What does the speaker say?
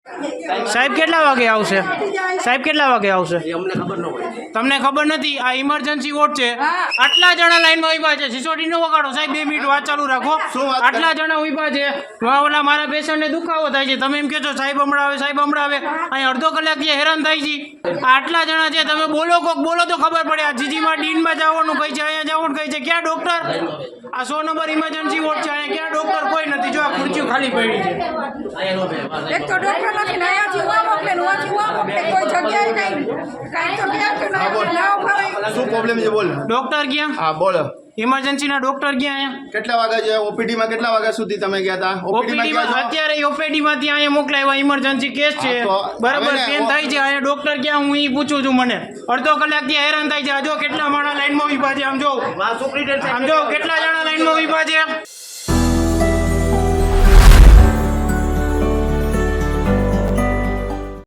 સાહેબ કેટલા વાગે આવશે? સાહેબ કેટલા વાગે આવશે? તમને ખબર નથી? આ ઇમરજન્સી વોર્ડ છે. આટલા જણા લાઈનમાં ઉભા છે. સિસોડી નો વગાડો સાહેબ, 2 મિનિટ વાત ચાલુ રાખો. આટલા જણા ઉભા છે. ઓલા મારા પેશન્ટને દુખાવો થાય છે, તમે એમ કહો છો સાહેબ હમણાં આવે, સાહેબ હમણાં આવે. અહીં અડધો કલાક જે હેરાન થાય છે. આટલા જણા છે, તમે બોલો કોક બોલો તો ખબર પડે. આ જીજીમાં ડીનમાં જવાનું કહી છે, અહીંયા જવાનું કહી છે. ક્યાં ડોક્ટર? આ 100 નંબર ઇમરજન્સી વોર્ડ છે, અહીંયા ક્યાં ડોક્ટર? કોઈ નથી. જો આ ખુરશીઓ ખાલી પડી છે. એક તો ડોક્ટર નથી ને અહીંયાથી ઉવા મોકલે ને ઉવાથી ઉવા મોકલે, કોઈ જગ્યાએ નહીં. કાંઈ તો ક્યાં તો ના ભાવે. શું પ્રોબ્લેમ છે બોલ? ડોક્ટર ક્યાં? હા બોલો. ઇમરજન્સીના ડોક્ટર ક્યાં? અહીંયા કેટલા વાગ્યા છે ઓપીડી માં? કેટલા વાગ્યા સુધી તમે ગયા હતા ઓપીડી માં? ગયા છો? અત્યારે ઓપીડી માંથી અહીંયા મોકલાવ્યા. ઇમરજન્સી કેસ છે, બરાબર. પેન થાય છે. અહીંયા ડોક્ટર ક્યાં? હું ઈ પૂછું છું. મને અડધો કલાક થી હેરાન થાય છે. આ જો કેટલા માણસ લાઈનમાં ઉભા છે. આમ જો કેટલા જણા લાઈનમાં ઉભા છે.